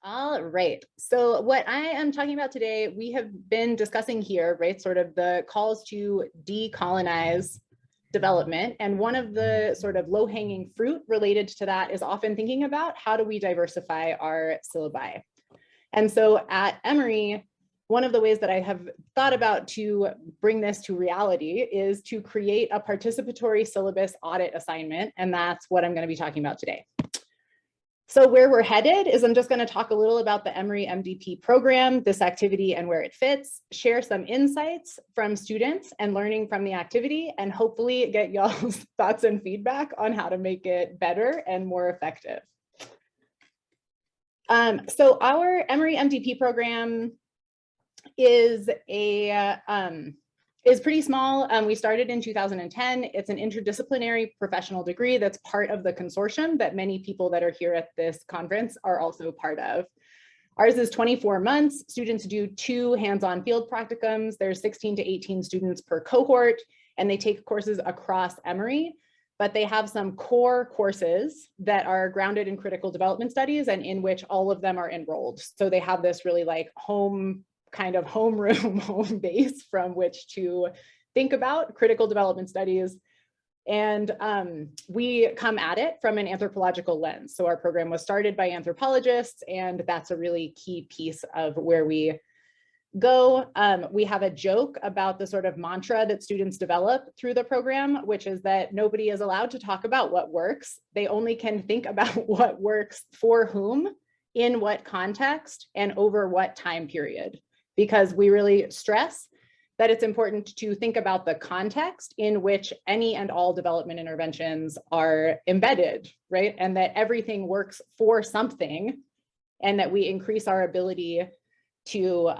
All right. So what I am talking about today, we have been discussing here, right, sort of the calls to decolonize development. And one of the sort of low-hanging fruit related to that is often thinking about how do we diversify our syllabi. And so at Emory, one of the ways that I have thought about to bring this to reality is to create a participatory syllabus audit assignment. And that's what I'm going to be talking about today. So where we're headed is I'm just going to talk a little about the Emory MDP program, this activity and where it fits, share some insights from students and learning from the activity, and hopefully get y'all's thoughts and feedback on how to make it better and more effective. So our Emory MDP program is pretty small. We started in 2010. It's an interdisciplinary professional degree that's part of the consortium that many people that are here at this conference are also part of. Ours is 24 months. Students do 2 hands-on field practicums. There's 16 to 18 students per cohort, and they take courses across Emory, but they have some core courses that are grounded in critical development studies and in which all of them are enrolled. So they have this really like homeroom, home base from which to think about critical development studies. And we come at it from an anthropological lens. So our program was started by anthropologists, and that's a really key piece of where we go. We have a joke about the sort of mantra that students develop through the program, which is that nobody is allowed to talk about what works. They only can think about what works for whom, in what context, and over what time period. Because we really stress that it's important to think about the context in which any and all development interventions are embedded, right? And that everything works for something, and that we increase our ability to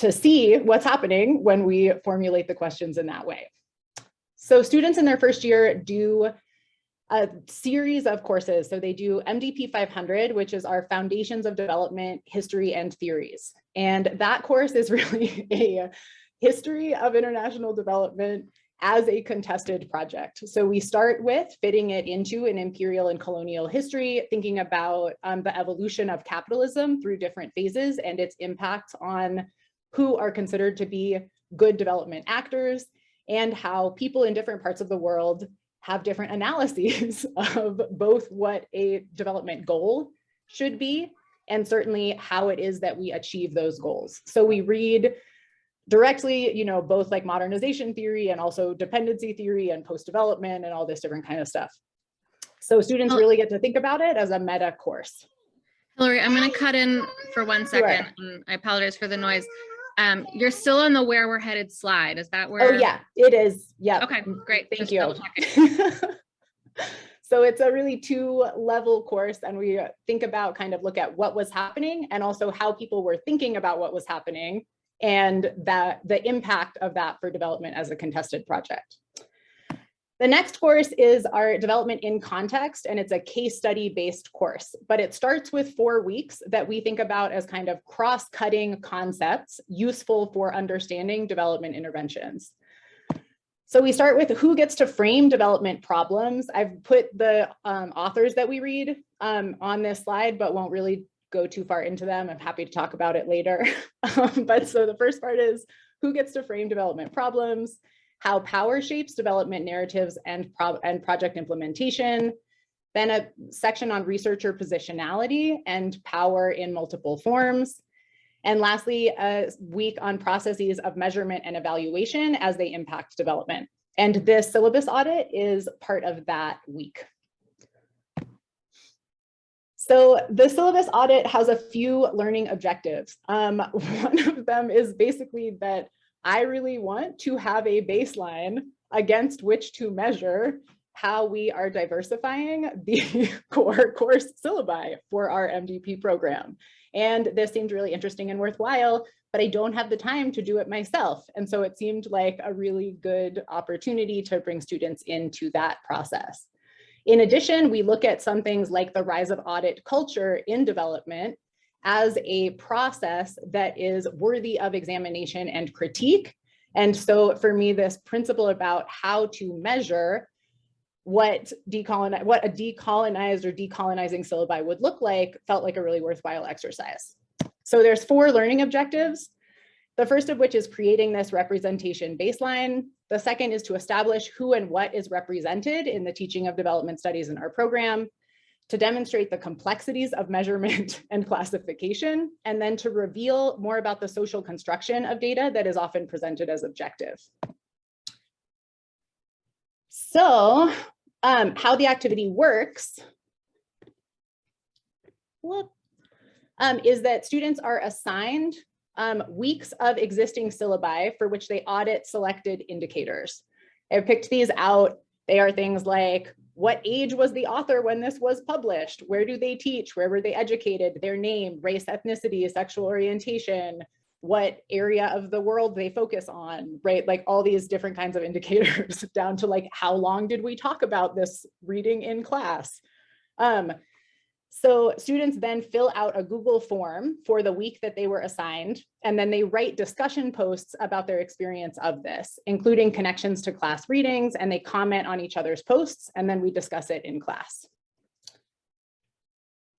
see what's happening when we formulate the questions in that way. So students in their first year do a series of courses. So they do MDP 500, which is our Foundations of Development, History and Theories. And that course is really a history of international development as a contested project. So we start with fitting it into an imperial and colonial history, thinking about the evolution of capitalism through different phases and its impact on who are considered to be good development actors, and how people in different parts of the world have different analyses of both what a development goal should be and certainly how it is that we achieve those goals. So we read directly, both like modernization theory and also dependency theory and post-development and all this different kind of stuff. So students really get to think about it as a meta course. Hilary, I'm going to cut in for 1 second. Sure. And I apologize for the noise. You're still on the where we're headed slide. Is that where? Oh yeah, it is. Yeah. Okay, great. Thank you. So it's a really 2-level course, and we think about look at what was happening and also how people were thinking about what was happening and the impact of that for development as a contested project. The next course is our Development in Context, and it's a case study based course, but it starts with 4 weeks that we think about as kind of cross-cutting concepts useful for understanding development interventions. So we start with who gets to frame development problems. I've put the authors that we read on this slide, but won't really go too far into them. I'm happy to talk about it later. But so the first part is who gets to frame development problems, how power shapes development narratives and project implementation, then a section on researcher positionality and power in multiple forms, and lastly, a week on processes of measurement and evaluation as they impact development. And this syllabus audit is part of that week. So the syllabus audit has a few learning objectives. One of them is basically that I really want to have a baseline against which to measure how we are diversifying the core course syllabi for our MDP program. And this seemed really interesting and worthwhile, but I don't have the time to do it myself. And so it seemed like a really good opportunity to bring students into that process. In addition, we look at some things like the rise of audit culture in development as a process that is worthy of examination and critique. And so for me, this principle about how to measure what a decolonized or decolonizing syllabi would look like felt like a really worthwhile exercise. So there's 4 learning objectives. The first of which is creating this representation baseline. The second is to establish who and what is represented in the teaching of development studies in our program, to demonstrate the complexities of measurement and classification, and then to reveal more about the social construction of data that is often presented as objective. So how the activity works is that students are assigned weeks of existing syllabi for which they audit selected indicators. I've picked these out. They are things like, what age was the author when this was published? Where do they teach? Where were they educated? Their name, race, ethnicity, sexual orientation, what area of the world they focus on, right? Like all these different kinds of indicators down to like, how long did we talk about this reading in class? So students then fill out a Google form for the week that they were assigned, and then they write discussion posts about their experience of this, including connections to class readings, and they comment on each other's posts, and then we discuss it in class.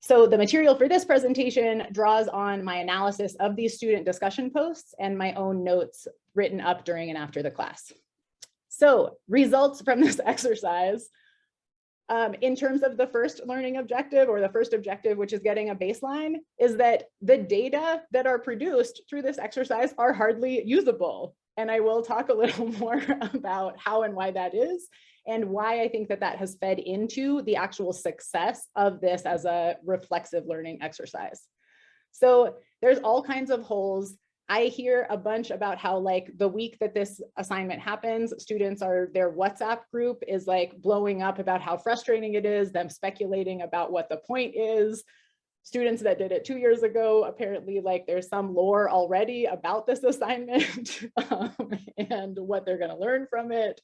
So the material for this presentation draws on my analysis of these student discussion posts and my own notes written up during and after the class. So results from this exercise. In terms of the first learning objective, or the first objective, which is getting a baseline, is that the data that are produced through this exercise are hardly usable. And I will talk a little more about how and why that is, and why I think that that has fed into the actual success of this as a reflexive learning exercise. So there's all kinds of holes. I hear a bunch about how like the week that this assignment happens, their WhatsApp group is like blowing up about how frustrating it is, them speculating about what the point is. Students that did it 2 years ago, apparently like there's some lore already about this assignment and what they're gonna learn from it.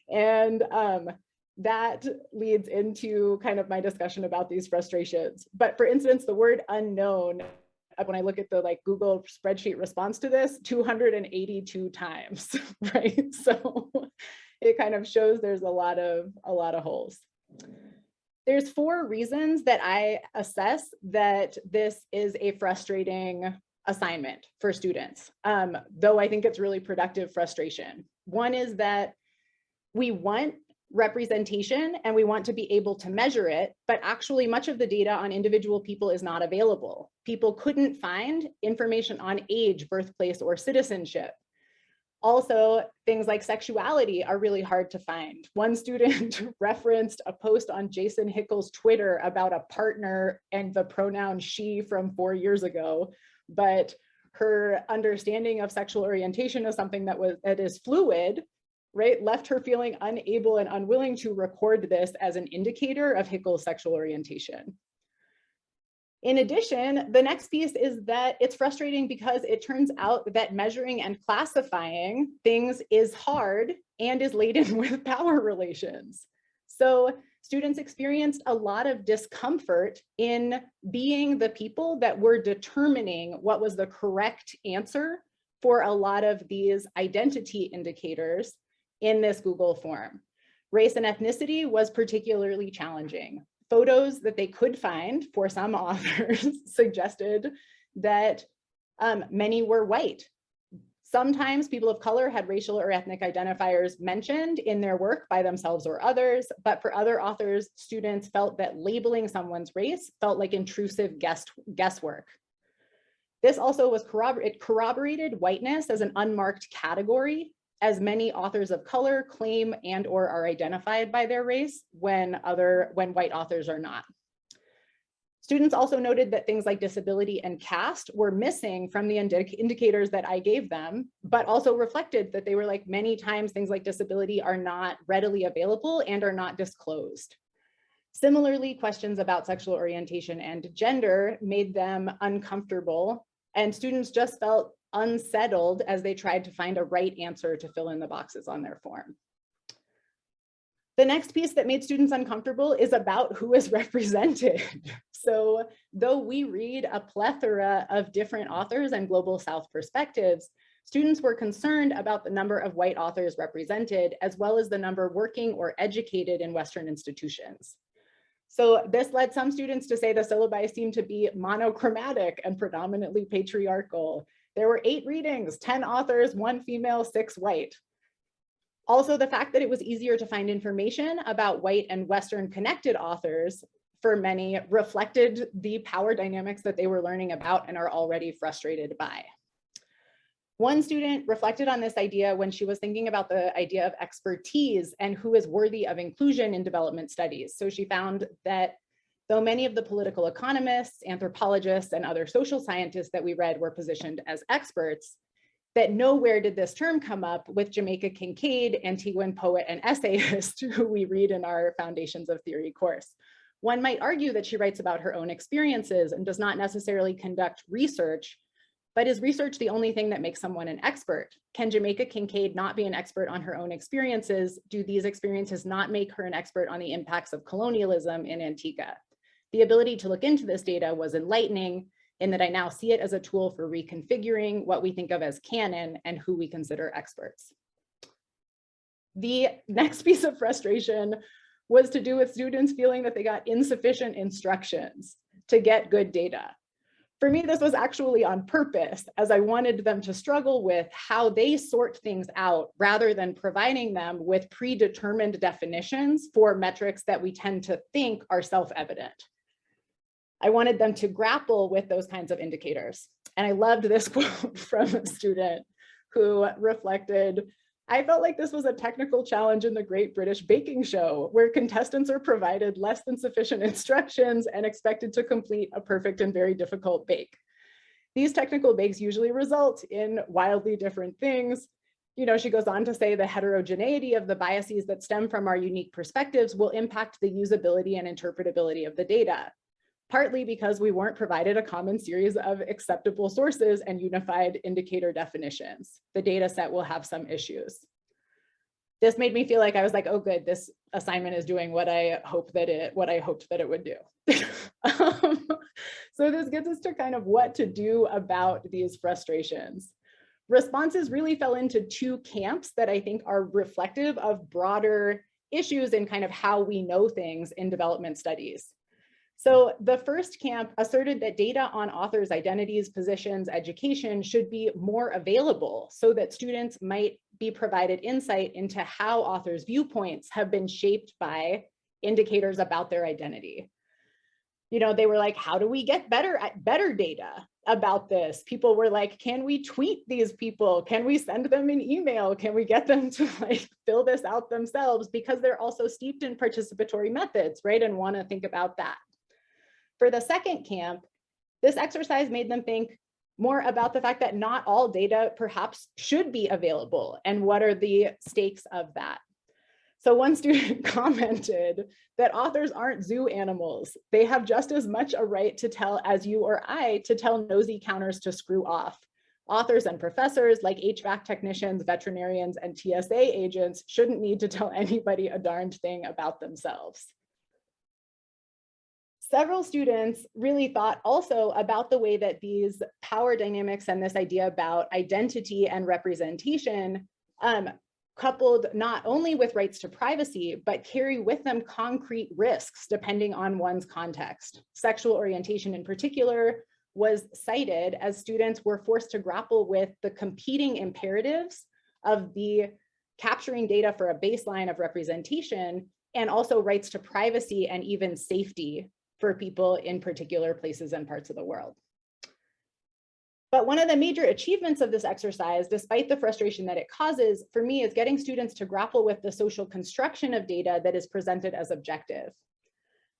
And that leads into kind of my discussion about these frustrations. But for instance, the word unknown, when I look at the like Google spreadsheet response to this, 282 times, right? So it kind of shows there's a lot of holes. There's 4 reasons that I assess that this is a frustrating assignment for students, though I think it's really productive frustration. One is that we want representation and we want to be able to measure it, but actually much of the data on individual people is not available. People couldn't find information on age, birthplace, or citizenship. Also, things like sexuality are really hard to find. One student referenced a post on Jason Hickel's Twitter about a partner and the pronoun she from 4 years ago, but her understanding of sexual orientation is something that is fluid, right, left her feeling unable and unwilling to record this as an indicator of Hickel's sexual orientation. In addition, the next piece is that it's frustrating because it turns out that measuring and classifying things is hard and is laden with power relations. So students experienced a lot of discomfort in being the people that were determining what was the correct answer for a lot of these identity indicators in this Google form. Race and ethnicity was particularly challenging. Photos that they could find for some authors suggested that many were white. Sometimes people of color had racial or ethnic identifiers mentioned in their work by themselves or others, but for other authors, students felt that labeling someone's race felt like intrusive guesswork. This also was corroborated whiteness as an unmarked category, as many authors of color claim and or are identified by their race when white authors are not. Students also noted that things like disability and caste were missing from the indicators that I gave them, but also reflected that they were like many times things like disability are not readily available and are not disclosed. Similarly, questions about sexual orientation and gender made them uncomfortable, and students just felt unsettled as they tried to find a right answer to fill in the boxes on their form. The next piece that made students uncomfortable is about who is represented. So though we read a plethora of different authors and global South perspectives, students were concerned about the number of white authors represented, as well as the number working or educated in Western institutions. So this led some students to say the syllabi seemed to be monochromatic and predominantly patriarchal. There were 8 readings, 10 authors, 1 female, 6 white. Also, the fact that it was easier to find information about white and Western connected authors for many reflected the power dynamics that they were learning about and are already frustrated by. One student reflected on this idea when she was thinking about the idea of expertise and who is worthy of inclusion in development studies. So she found that though many of the political economists, anthropologists, and other social scientists that we read were positioned as experts, that nowhere did this term come up with Jamaica Kincaid, Antiguan poet and essayist, who we read in our Foundations of Theory course. One might argue that she writes about her own experiences and does not necessarily conduct research, but is research the only thing that makes someone an expert? Can Jamaica Kincaid not be an expert on her own experiences? Do these experiences not make her an expert on the impacts of colonialism in Antigua? The ability to look into this data was enlightening in that I now see it as a tool for reconfiguring what we think of as canon and who we consider experts. The next piece of frustration was to do with students feeling that they got insufficient instructions to get good data. For me, this was actually on purpose, as I wanted them to struggle with how they sort things out rather than providing them with predetermined definitions for metrics that we tend to think are self-evident. I wanted them to grapple with those kinds of indicators. And I loved this quote from a student who reflected, I felt like this was a technical challenge in the Great British Baking Show, where contestants are provided less than sufficient instructions and expected to complete a perfect and very difficult bake. These technical bakes usually result in wildly different things. You know, she goes on to say the heterogeneity of the biases that stem from our unique perspectives will impact the usability and interpretability of the data, partly because we weren't provided a common series of acceptable sources and unified indicator definitions. The data set will have some issues. This made me feel like I was like, oh good, this assignment is doing what I hoped that it would do. So this gets us to kind of what to do about these frustrations. Responses really fell into 2 camps that I think are reflective of broader issues in kind of how we know things in development studies. So the first camp asserted that data on authors' identities, positions, education should be more available so that students might be provided insight into how authors' viewpoints have been shaped by indicators about their identity. You know, they were like, how do we get better data about this? People were like, can we tweet these people? Can we send them an email? Can we get them to like fill this out themselves? Because they're also steeped in participatory methods, right? And want to think about that. For the second camp, this exercise made them think more about the fact that not all data perhaps should be available and what are the stakes of that. So one student commented that authors aren't zoo animals. They have just as much a right to tell as you or I to tell nosy counters to screw off. Authors and professors like HVAC technicians, veterinarians, and TSA agents shouldn't need to tell anybody a darned thing about themselves. Several students really thought also about the way that these power dynamics and this idea about identity and representation coupled not only with rights to privacy, but carry with them concrete risks depending on one's context. Sexual orientation in particular was cited as students were forced to grapple with the competing imperatives of the capturing data for a baseline of representation and also rights to privacy and even safety for people in particular places and parts of the world. But one of the major achievements of this exercise, despite the frustration that it causes, for me, is getting students to grapple with the social construction of data that is presented as objective.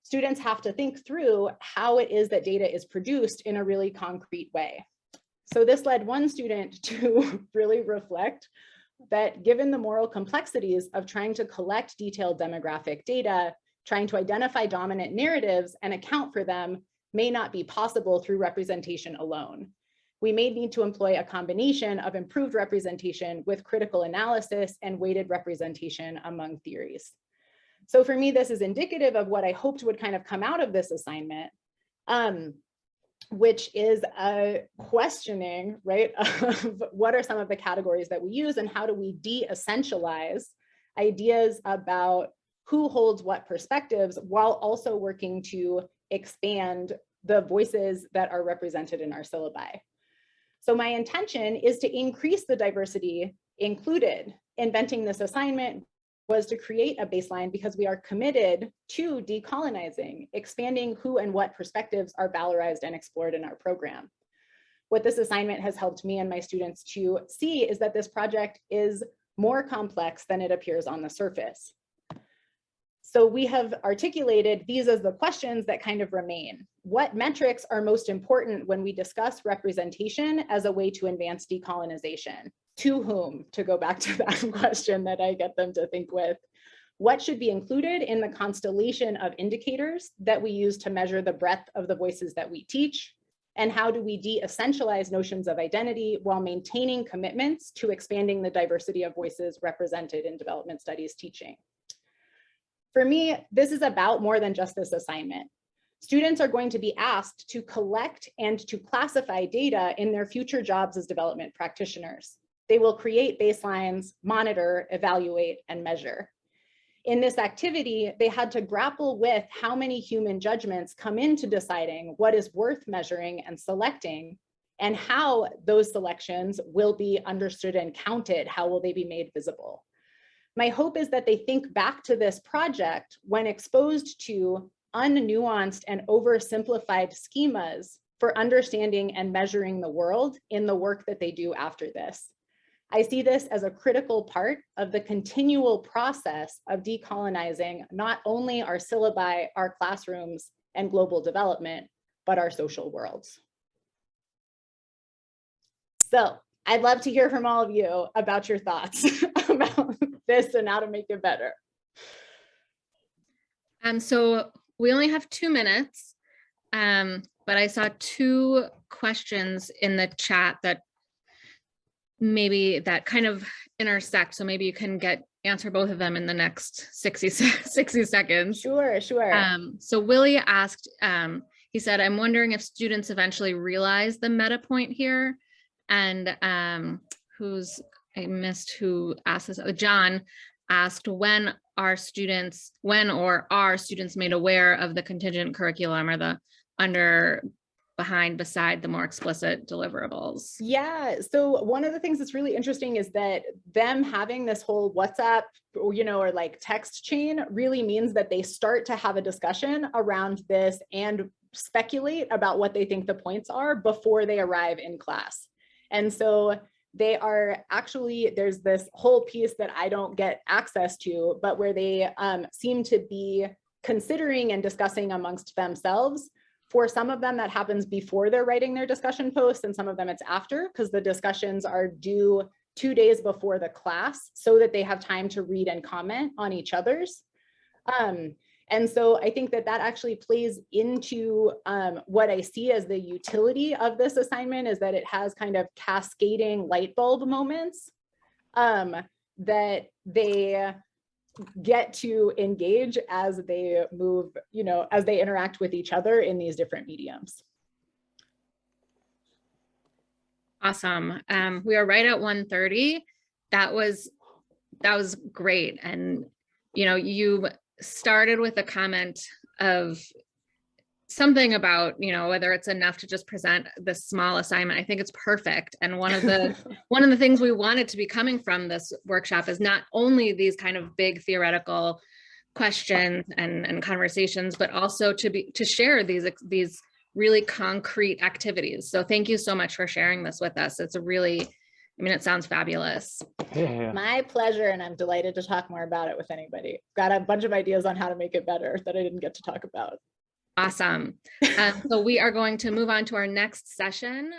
Students have to think through how it is that data is produced in a really concrete way. So this led one student to really reflect that given the moral complexities of trying to collect detailed demographic data, trying to identify dominant narratives and account for them may not be possible through representation alone. We may need to employ a combination of improved representation with critical analysis and weighted representation among theories. So for me, this is indicative of what I hoped would kind of come out of this assignment. which is a questioning, right, of what are some of the categories that we use and how do we de-essentialize ideas about who holds what perspectives while also working to expand the voices that are represented in our syllabi. So my intention is to increase the diversity included. Inventing this assignment was to create a baseline because we are committed to decolonizing, expanding who and what perspectives are valorized and explored in our program. What this assignment has helped me and my students to see is that this project is more complex than it appears on the surface. So we have articulated these as the questions that kind of remain. What metrics are most important when we discuss representation as a way to advance decolonization? To whom, to go back to that question that I get them to think with. What should be included in the constellation of indicators that we use to measure the breadth of the voices that we teach? And how do we de-essentialize notions of identity while maintaining commitments to expanding the diversity of voices represented in development studies teaching? For me, this is about more than just this assignment. Students are going to be asked to collect and to classify data in their future jobs as development practitioners. They will create baselines, monitor, evaluate, and measure. In this activity, they had to grapple with how many human judgments come into deciding what is worth measuring and selecting, and how those selections will be understood and counted. How will they be made visible? My hope is that they think back to this project when exposed to unnuanced and oversimplified schemas for understanding and measuring the world in the work that they do after this. I see this as a critical part of the continual process of decolonizing not only our syllabi, our classrooms, and global development, but our social worlds. So I'd love to hear from all of you about your thoughts about this and how to make it better. So we only have 2 minutes, but I saw 2 questions in the chat that kind of intersect. So maybe you can answer both of them in the next 60 seconds. Sure. So Willie asked, he said, I'm wondering if students eventually realize the meta point here. And I missed who asked this. John asked, when are students made aware of the contingent curriculum or the beside the more explicit deliverables? Yeah, so one of the things that's really interesting is that them having this whole WhatsApp, or like text chain really means that they start to have a discussion around this and speculate about what they think the points are before they arrive in class. And so they are actually, there's this whole piece that I don't get access to, but where they seem to be considering and discussing amongst themselves. For some of them, that happens before they're writing their discussion posts, and some of them it's after, because the discussions are due 2 days before the class so that they have time to read and comment on each other's. And so I think that actually plays into what I see as the utility of this assignment, is that it has kind of cascading light bulb moments that they get to engage as they move, as they interact with each other in these different mediums. Awesome. We are right at 1:30. That was great. And, you started with a comment of something about, whether it's enough to just present this small assignment. I think it's perfect. And one of the things we wanted to be coming from this workshop is not only these kind of big theoretical questions and conversations, but also to share these really concrete activities. So thank you so much for sharing this with us. It's it sounds fabulous. Yeah. My pleasure, and I'm delighted to talk more about it with anybody. Got a bunch of ideas on how to make it better that I didn't get to talk about. Awesome. So we are going to move on to our next session.